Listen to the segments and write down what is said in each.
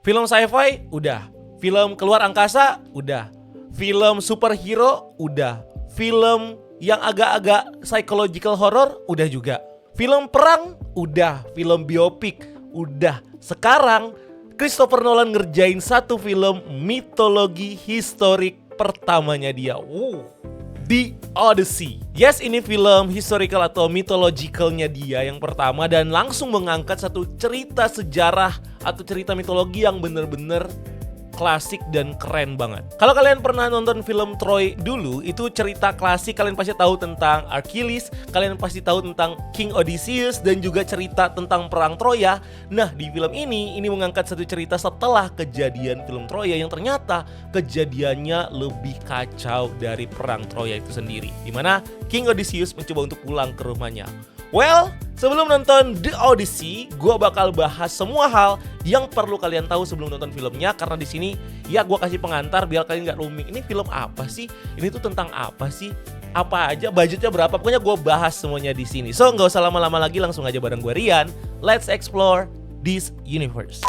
Film sci-fi udah, film keluar angkasa udah, film superhero udah, film yang agak-agak psychological horror udah juga, film perang udah, film biopik udah. Sekarang Christopher Nolan ngerjain satu film mitologi historik pertamanya dia. The Odyssey. Yes, ini film historical atau mythologicalnya dia yang pertama, dan langsung mengangkat satu cerita sejarah atau cerita mitologi yang bener-bener klasik dan keren banget. Kalau kalian pernah nonton film Troy dulu, itu cerita klasik, kalian pasti tahu tentang Achilles, kalian pasti tahu tentang King Odysseus, dan juga cerita tentang perang Troya. Nah, di film ini mengangkat satu cerita setelah kejadian film Troya yang ternyata kejadiannya lebih kacau dari perang Troya itu sendiri, dimana King Odysseus mencoba untuk pulang ke rumahnya. Well, sebelum nonton The Odyssey, gue bakal bahas semua hal yang perlu kalian tahu sebelum nonton filmnya. Karena di sini ya gue kasih pengantar biar kalian gak roaming. Ini film apa sih? Ini tuh tentang apa sih? Apa aja? Budgetnya berapa? Pokoknya gue bahas semuanya di sini. So gak usah lama-lama lagi, langsung aja bareng gue Rian. Let's explore this universe.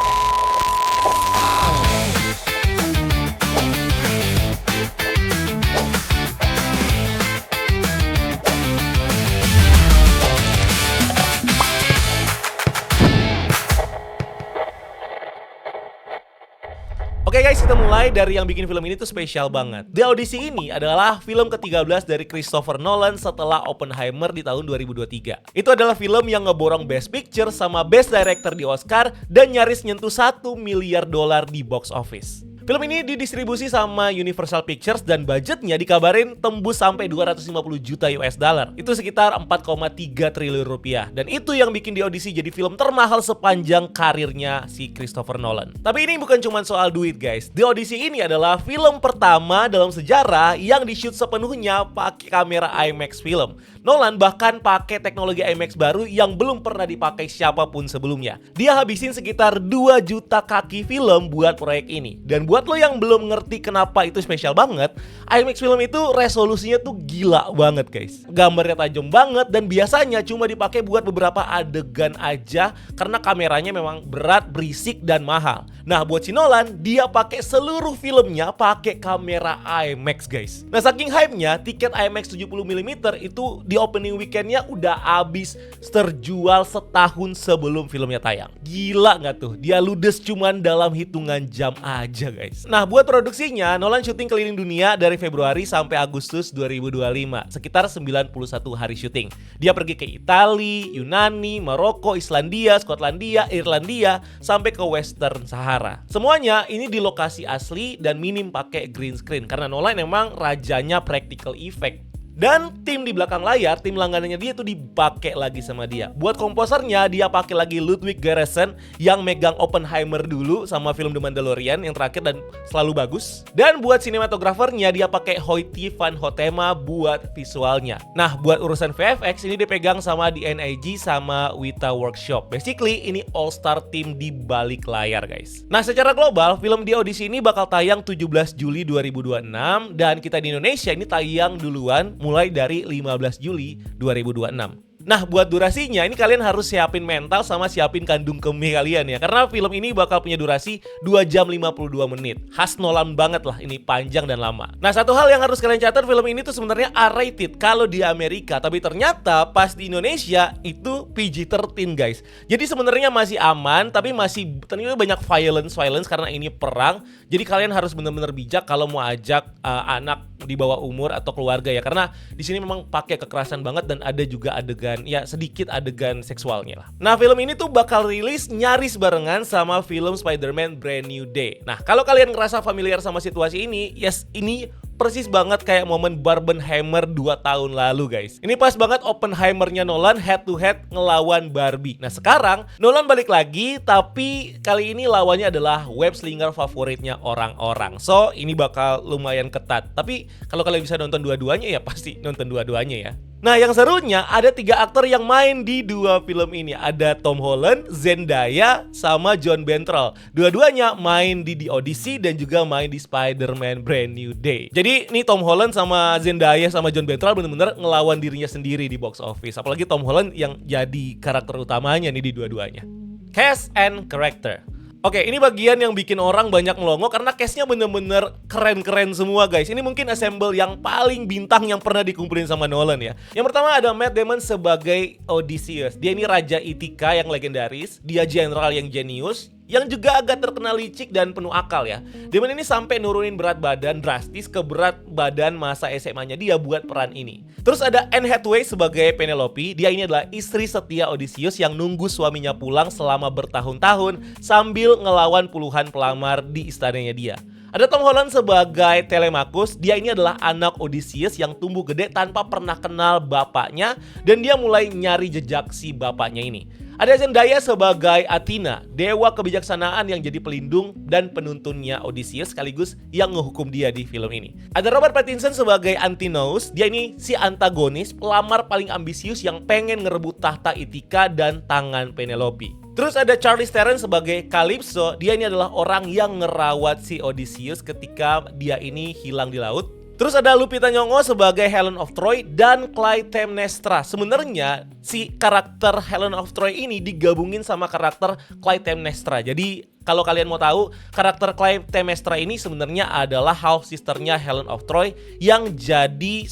Oke guys, kita mulai dari yang bikin film ini tuh spesial banget. The Odyssey ini adalah film ke-13 dari Christopher Nolan setelah Oppenheimer di tahun 2023. Itu adalah film yang ngeborong Best Picture sama Best Director di Oscar dan nyaris nyentuh $1 miliar di box office. Film ini didistribusi sama Universal Pictures dan budgetnya dikabarin tembus sampai 250 juta US dollar. Itu sekitar 4,3 triliun rupiah. Dan itu yang bikin The Odyssey jadi film termahal sepanjang karirnya si Christopher Nolan. Tapi ini bukan cuma soal duit guys. The Odyssey ini adalah film pertama dalam sejarah yang di-shoot sepenuhnya pakai kamera IMAX film. Nolan bahkan pakai teknologi IMAX baru yang belum pernah dipakai siapapun sebelumnya. Dia habisin sekitar 2 juta kaki film buat proyek ini. Dan buat lo yang belum ngerti kenapa itu spesial banget, IMAX film itu resolusinya tuh gila banget guys. Gambarnya tajam banget dan biasanya cuma dipakai buat beberapa adegan aja karena kameranya memang berat, berisik, dan mahal. Nah, buat si Nolan, dia pakai seluruh filmnya pakai kamera IMAX guys. Nah, saking hype-nya, tiket IMAX 70mm itu di opening weekendnya udah habis terjual setahun sebelum filmnya tayang. Gila nggak tuh? Dia ludes cuman dalam hitungan jam aja guys. Nah, buat produksinya, Nolan syuting keliling dunia dari Februari sampai Agustus 2025. Sekitar 91 hari syuting. Dia pergi ke Italia, Yunani, Maroko, Islandia, Skotlandia, Irlandia, sampai ke Western Sahara. Semuanya ini di lokasi asli dan minim pakai green screen karena Nolan emang rajanya practical effect. Dan tim di belakang layar, tim langganannya dia tuh dipakai lagi sama dia. Buat komposernya dia pakai lagi Ludwig Göransson yang megang Oppenheimer dulu sama film The Mandalorian yang terakhir dan selalu bagus. Dan buat sinematografernya dia pakai Hoyte van Hoytema buat visualnya. Nah, buat urusan VFX ini dipegang sama DNIG sama Weta Workshop. Basically ini all-star team di balik layar guys. Nah, secara global film The Odyssey ini bakal tayang 17 Juli 2026 dan kita di Indonesia ini tayang duluan mulai dari 15 Juli 2026. Nah, buat durasinya ini kalian harus siapin mental sama siapin kandung kemih kalian ya. Karena film ini bakal punya durasi 2 jam 52 menit. Khas Nolan banget lah, ini panjang dan lama. Nah, satu hal yang harus kalian catat, film ini tuh sebenarnya R-rated kalau di Amerika. Tapi ternyata pas di Indonesia itu PG-13 guys. Jadi sebenarnya masih aman, tapi masih ternyata banyak violence karena ini perang. Jadi kalian harus benar-benar bijak kalau mau ajak anak di bawah umur atau keluarga ya. Karena di sini memang pakai kekerasan banget dan ada juga adegan, ya sedikit adegan seksualnya lah. Nah, film ini tuh bakal rilis nyaris barengan sama film Spider-Man Brand New Day. Nah, kalau kalian ngerasa familiar sama situasi ini, yes, ini persis banget kayak momen Barbenheimer 2 tahun lalu guys. Ini pas banget Oppenheimer-nya Nolan head to head ngelawan Barbie. Nah, sekarang Nolan balik lagi, tapi kali ini lawannya adalah web slinger favoritnya orang-orang. So, ini bakal lumayan ketat. Tapi kalau kalian bisa nonton dua-duanya ya pasti nonton dua-duanya ya. Nah, yang serunya ada 3 aktor yang main di 2 film ini. Ada Tom Holland, Zendaya, sama John Bernthal. Dua-duanya main di The Odyssey dan juga main di Spider-Man Brand New Day. Jadi ini Tom Holland sama Zendaya sama John Bernthal bener-bener ngelawan dirinya sendiri di box office. Apalagi Tom Holland yang jadi karakter utamanya nih di dua-duanya. Cast and character. Oke, ini bagian yang bikin orang banyak melongo karena cast-nya bener-bener keren-keren semua guys. Ini mungkin assemble yang paling bintang yang pernah dikumpulin sama Nolan ya. Yang pertama ada Matt Damon sebagai Odysseus. Dia ini Raja Ithaka yang legendaris, dia jenderal yang jenius, yang juga agak terkenal licik dan penuh akal ya. Damon ini sampai nurunin berat badan drastis ke berat badan masa SMA-nya dia buat peran ini. Terus ada Anne Hathaway sebagai Penelope. Dia ini adalah istri setia Odysseus yang nunggu suaminya pulang selama bertahun-tahun sambil ngelawan puluhan pelamar di istananya dia. Ada Tom Holland sebagai Telemachus. Dia ini adalah anak Odysseus yang tumbuh gede tanpa pernah kenal bapaknya, dan dia mulai nyari jejak si bapaknya ini. Ada Zendaya sebagai Athena, dewa kebijaksanaan yang jadi pelindung dan penuntunnya Odysseus sekaligus yang ngehukum dia di film ini. Ada Robert Pattinson sebagai Antinous. Dia ini si antagonis, pelamar paling ambisius yang pengen ngerebut tahta Ithaka dan tangan Penelope. Terus ada Charlize Theron sebagai Calypso. Dia ini adalah orang yang ngerawat si Odysseus ketika dia ini hilang di laut. Terus ada Lupita Nyong'o sebagai Helen of Troy dan Clytemnestra. Sebenarnya si karakter Helen of Troy ini digabungin sama karakter Clytemnestra. Jadi kalau kalian mau tahu, karakter Clytemnestra ini sebenarnya adalah half sisternya Helen of Troy yang jadi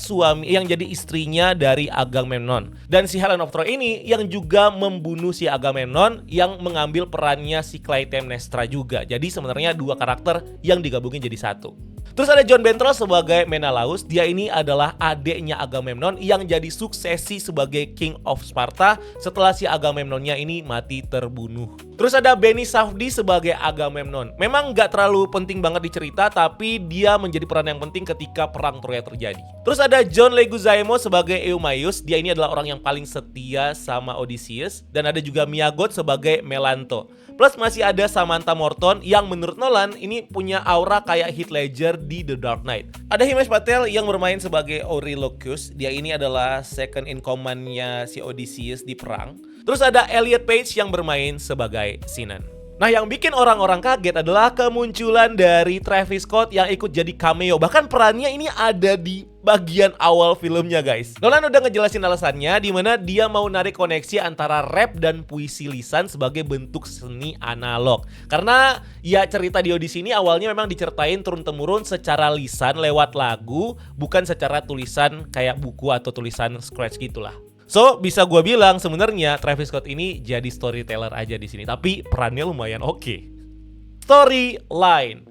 istrinya dari Agamemnon. Dan si Helen of Troy ini yang juga membunuh si Agamemnon yang mengambil perannya si Clytemnestra juga. Jadi sebenarnya dua karakter yang digabungin jadi satu. Terus ada John Bentross sebagai Menelaus. Dia ini adalah adeknya Agamemnon yang jadi suksesi sebagai King of Sparta setelah si Agamemnonnya ini mati terbunuh. Terus ada Benny Safdie sebagai Agamemnon. Memang gak terlalu penting banget di cerita, tapi dia menjadi peran yang penting ketika perang Troya terjadi. Terus ada John Leguizamo sebagai Eumaeus. Dia ini adalah orang yang paling setia sama Odysseus. Dan ada juga Mia Goth sebagai Melanto. Plus masih ada Samantha Morton yang menurut Nolan ini punya aura kayak Heath Ledger di The Dark Knight. Ada Himesh Patel yang bermain sebagai Eurylochus. Dia ini adalah second in command-nya si Odysseus di perang. Terus ada Elliot Page yang bermain sebagai Sinan. Nah, yang bikin orang-orang kaget adalah kemunculan dari Travis Scott yang ikut jadi cameo. Bahkan perannya ini ada di bagian awal filmnya guys. Nolan udah ngejelasin alasannya di mana dia mau narik koneksi antara rap dan puisi lisan sebagai bentuk seni analog. Karena ya cerita di Odyssey ini awalnya memang diceritain turun-temurun secara lisan lewat lagu, bukan secara tulisan kayak buku atau tulisan scratch gitulah. So, bisa gue bilang sebenarnya Travis Scott ini jadi storyteller aja di sini, tapi perannya lumayan oke. Storyline.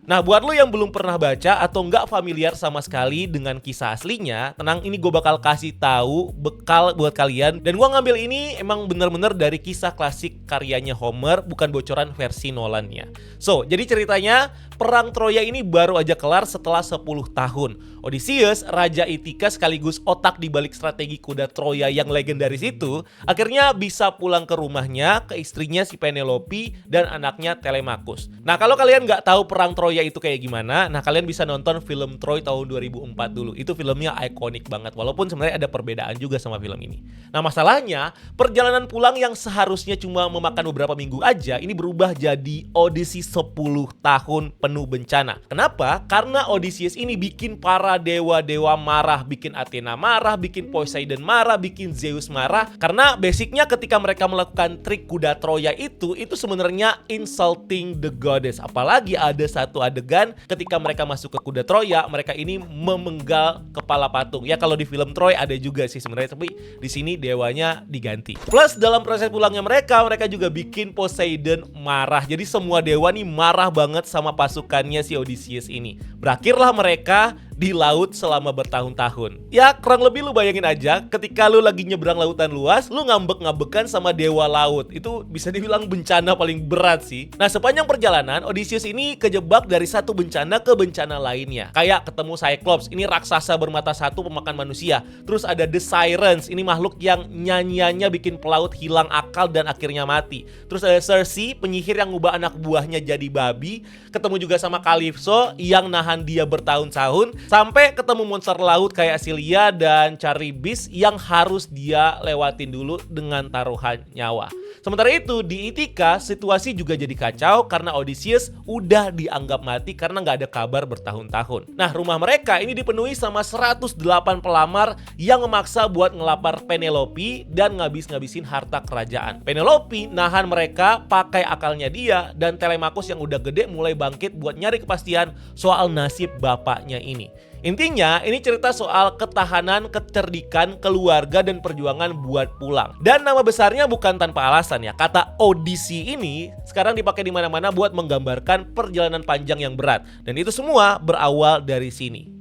Nah, buat lo yang belum pernah baca atau nggak familiar sama sekali dengan kisah aslinya, tenang, ini gue bakal kasih tahu bekal buat kalian. Dan gue ngambil ini emang bener-bener dari kisah klasik karyanya Homer, bukan bocoran versi Nolan-nya. So, jadi ceritanya perang Troya ini baru aja kelar setelah 10 tahun. Odysseus, Raja Ithaka sekaligus otak di balik strategi kuda Troya yang legendaris itu, akhirnya bisa pulang ke rumahnya, ke istrinya si Penelope dan anaknya Telemachus. Nah, kalau kalian nggak tahu perang Troya itu kayak gimana, nah kalian bisa nonton film Troy tahun 2004 dulu. Itu filmnya ikonik banget, walaupun sebenarnya ada perbedaan juga sama film ini. Nah, masalahnya perjalanan pulang yang seharusnya cuma memakan beberapa minggu aja, ini berubah jadi Odyssey 10 tahun penuh bencana. Kenapa? Karena Odysseus ini bikin para dewa-dewa marah, bikin Athena marah, bikin Poseidon marah, bikin Zeus marah. Karena basicnya ketika mereka melakukan trik kuda Troya itu sebenarnya insulting the goddess. Apalagi ada satu adegan ketika mereka masuk ke kuda Troya, mereka ini memenggal kepala patung. Ya kalau di film Troy ada juga sih sebenarnya, tapi di sini dewanya diganti. Plus dalam proses pulangnya mereka juga bikin Poseidon marah. Jadi semua dewa nih marah banget sama pasukannya si Odysseus ini. Berakhirlah mereka di laut selama bertahun-tahun. Ya kurang lebih lu bayangin aja ketika lu lagi nyebrang lautan luas, lu ngambek-ngambekan sama dewa laut. Itu bisa dibilang bencana paling berat sih. Nah, sepanjang perjalanan Odysseus ini kejebak dari satu bencana ke bencana lainnya. Kayak ketemu Cyclops, ini raksasa bermata satu pemakan manusia. Terus ada The Sirens, ini makhluk yang nyanyiannya bikin pelaut hilang akal dan akhirnya mati. Terus ada Circe, penyihir yang ngubah anak buahnya jadi babi. Ketemu juga sama Calypso yang nahan dia bertahun-tahun Sampai ketemu monster laut kayak Cilia dan Charybdis yang harus dia lewatin dulu dengan taruhan nyawa. Sementara itu di Ithaka situasi juga jadi kacau karena Odysseus udah dianggap mati karena nggak ada kabar bertahun-tahun. Nah, rumah mereka ini dipenuhi sama 108 pelamar yang memaksa buat ngelapar Penelope dan ngabis-ngabisin harta kerajaan. Penelope nahan mereka pakai akalnya dia, dan Telemachus yang udah gede mulai bangkit buat nyari kepastian soal nasib bapaknya ini. Intinya, ini cerita soal ketahanan, kecerdikan, keluarga, dan perjuangan buat pulang. Dan nama besarnya bukan tanpa alasan ya. Kata Odyssey ini sekarang dipakai di mana-mana buat menggambarkan perjalanan panjang yang berat. Dan itu semua berawal dari sini.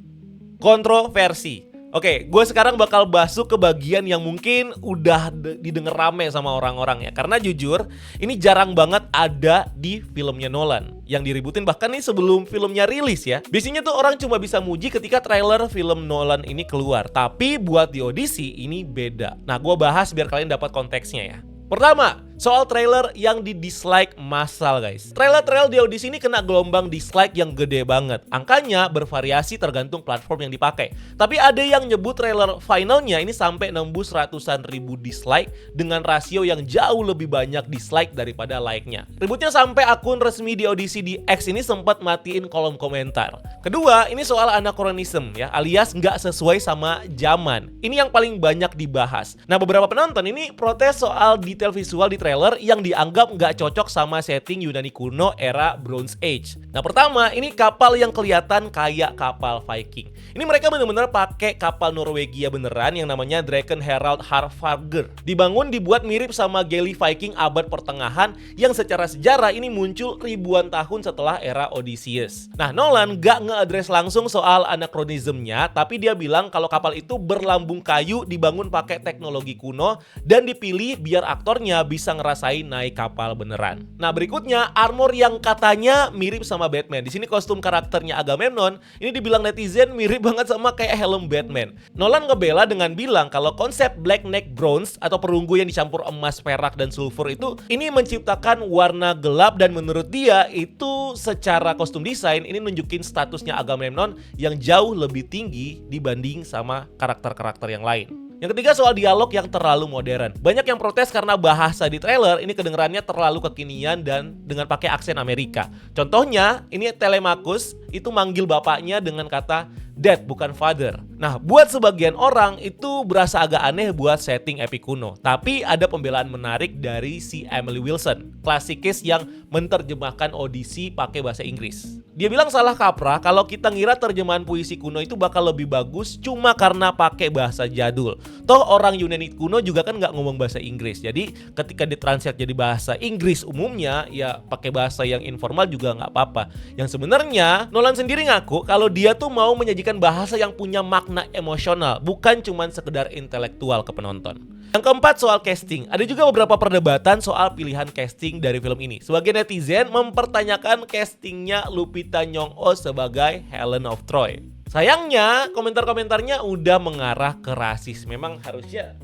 Kontroversi. Oke, gue sekarang bakal masuk ke bagian yang mungkin udah didengar rame sama orang-orang ya. Karena jujur, ini jarang banget ada di filmnya Nolan. Yang diributin bahkan nih sebelum filmnya rilis ya. Biasanya tuh orang cuma bisa muji ketika trailer film Nolan ini keluar. Tapi buat The Odyssey ini beda. Nah, gue bahas biar kalian dapat konteksnya ya. Pertama, soal trailer yang di-dislike massal guys. Trailer-trailer The Odyssey ini kena gelombang dislike yang gede banget. Angkanya bervariasi tergantung platform yang dipakai. Tapi ada yang nyebut trailer finalnya ini sampai nembus ratusan ribu dislike dengan rasio yang jauh lebih banyak dislike daripada like-nya. Ributnya sampai akun resmi The Odyssey di X ini sempat matiin kolom komentar. Kedua, ini soal anachronism ya, alias nggak sesuai sama zaman. Ini yang paling banyak dibahas. Nah, beberapa penonton ini protes soal detail visual di trailer yang dianggap nggak cocok sama setting Yunani kuno era Bronze Age. Nah, pertama, ini kapal yang kelihatan kayak kapal Viking. Ini mereka benar-benar pakai kapal Norwegia beneran yang namanya Draken Herald Harfager. Dibuat mirip sama galley Viking abad pertengahan yang secara sejarah ini muncul ribuan tahun setelah era Odysseus. Nah, Nolan nggak nge-address langsung soal anachronismnya, tapi dia bilang kalau kapal itu berlambung kayu, dibangun pakai teknologi kuno, dan dipilih biar aktornya bisa ngerasain naik kapal beneran. Nah, berikutnya armor yang katanya mirip sama Batman. Di sini kostum karakternya Agamemnon ini dibilang netizen mirip banget sama kayak helm Batman. Nolan ngebela dengan bilang kalau konsep black neck bronze atau perunggu yang dicampur emas, perak, dan sulfur itu ini menciptakan warna gelap, dan menurut dia itu secara kostum desain ini nunjukin statusnya Agamemnon yang jauh lebih tinggi dibanding sama karakter-karakter yang lain. Yang ketiga soal dialog yang terlalu modern. Banyak yang protes karena bahasa di trailer ini kedengarannya terlalu kekinian dan dengan pakai aksen Amerika. Contohnya, ini Telemachus itu manggil bapaknya dengan kata dad bukan father. Nah, buat sebagian orang itu berasa agak aneh buat setting epic kuno. Tapi ada pembelaan menarik dari si Emily Wilson, klasikis yang menerjemahkan Odyssey pakai bahasa Inggris. Dia bilang salah kaprah kalau kita ngira terjemahan puisi kuno itu bakal lebih bagus cuma karena pakai bahasa jadul. Toh orang Yunani kuno juga kan nggak ngomong bahasa Inggris. Jadi ketika ditranslate jadi bahasa Inggris umumnya ya pakai bahasa yang informal juga nggak apa-apa. Yang sebenarnya Nolan sendiri ngaku kalau dia tuh mau menyajikan bahasa yang punya makna emosional, bukan cuman sekedar intelektual ke penonton. Yang keempat soal casting. Ada juga beberapa perdebatan soal pilihan casting dari film ini. Sebagian netizen mempertanyakan castingnya Lupita Nyong'o sebagai Helen of Troy. Sayangnya komentar-komentarnya udah mengarah ke rasis. Memang harusnya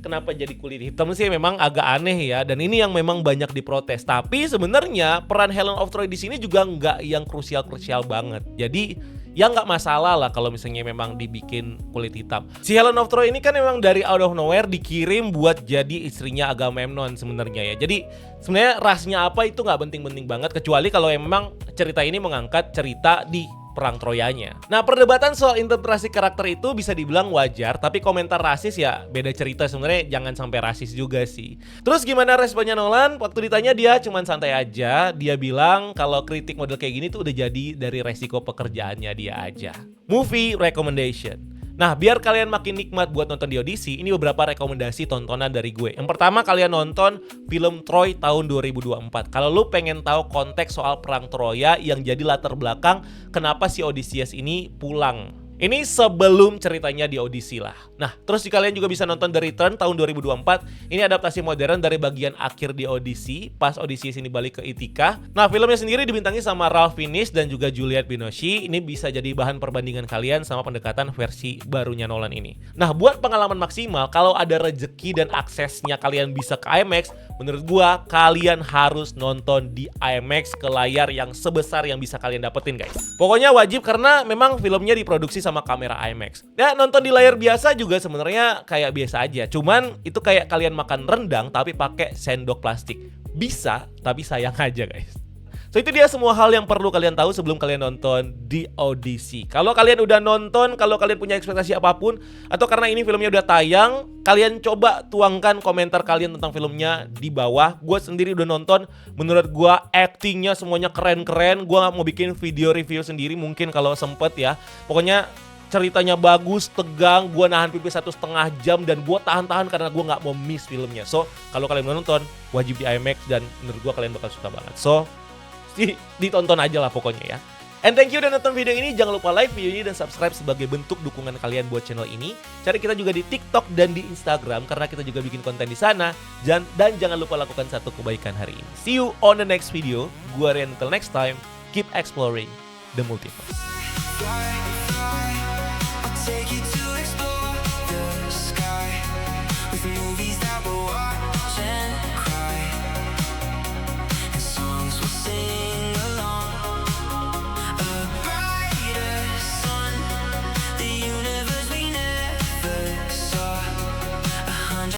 kenapa jadi kulit hitam sih memang agak aneh ya, dan ini yang memang banyak diprotes. Tapi sebenarnya peran Helen of Troy di sini juga nggak yang krusial banget. Jadi ya nggak masalah lah kalau misalnya memang dibikin kulit hitam. Si Helen of Troy ini kan memang dari out of nowhere dikirim buat jadi istrinya Agamemnon sebenarnya ya. Jadi sebenarnya rasnya apa itu nggak penting-penting banget, kecuali kalau memang cerita ini mengangkat cerita di perang Troyanya. Nah, perdebatan soal interpretasi karakter itu bisa dibilang wajar, tapi komentar rasis ya beda cerita sebenarnya, jangan sampai rasis juga sih. Terus gimana responnya Nolan? Waktu ditanya dia cuman santai aja, dia bilang kalau kritik model kayak gini tuh udah jadi dari resiko pekerjaannya dia aja. Movie recommendation. Nah, biar kalian makin nikmat buat nonton The Odyssey, ini beberapa rekomendasi tontonan dari gue. Yang pertama, kalian nonton film Troy tahun 2024. Kalau lu pengen tahu konteks soal perang Troya yang jadi latar belakang kenapa si Odysseus ini pulang. Ini sebelum ceritanya di Odyssey lah. Nah, terus kalian juga bisa nonton The Return tahun 2024. Ini adaptasi modern dari bagian akhir di Odyssey, pas Odysseus ini balik ke Ithaka. Nah, filmnya sendiri dibintangi sama Ralph Fiennes dan juga Juliette Binoche. Ini bisa jadi bahan perbandingan kalian sama pendekatan versi barunya Nolan ini. Nah, buat pengalaman maksimal, kalau ada rezeki dan aksesnya kalian bisa ke IMAX, menurut gua kalian harus nonton di IMAX ke layar yang sebesar yang bisa kalian dapetin, guys. Pokoknya wajib karena memang filmnya diproduksi sama sama kamera IMAX. Ya nonton di layar biasa juga sebenarnya kayak biasa aja. Cuman itu kayak kalian makan rendang tapi pakai sendok plastik. Bisa, tapi sayang aja guys. So itu dia semua hal yang perlu kalian tahu sebelum kalian nonton The Odyssey. Kalau kalian udah nonton, kalau kalian punya ekspektasi apapun, atau karena ini filmnya udah tayang, kalian coba tuangkan komentar kalian tentang filmnya di bawah. Gue sendiri udah nonton, menurut gue actingnya semuanya keren-keren. Gue mau bikin video review sendiri mungkin kalau sempet ya. Pokoknya ceritanya bagus, tegang, gue nahan pipis 1,5 jam dan gue tahan-tahan karena gue nggak mau miss filmnya. So kalau kalian mau nonton, wajib di IMAX dan menurut gue kalian bakal suka banget. So ditonton aja lah pokoknya ya. And thank you udah nonton video ini. Jangan lupa like video ini dan subscribe sebagai bentuk dukungan kalian buat channel ini. Cari kita juga di TikTok dan di Instagram karena kita juga bikin konten di sana. Dan jangan lupa lakukan satu kebaikan hari ini. See you on the next video. Gua Rian, until next time. Keep exploring the multiverse. Take it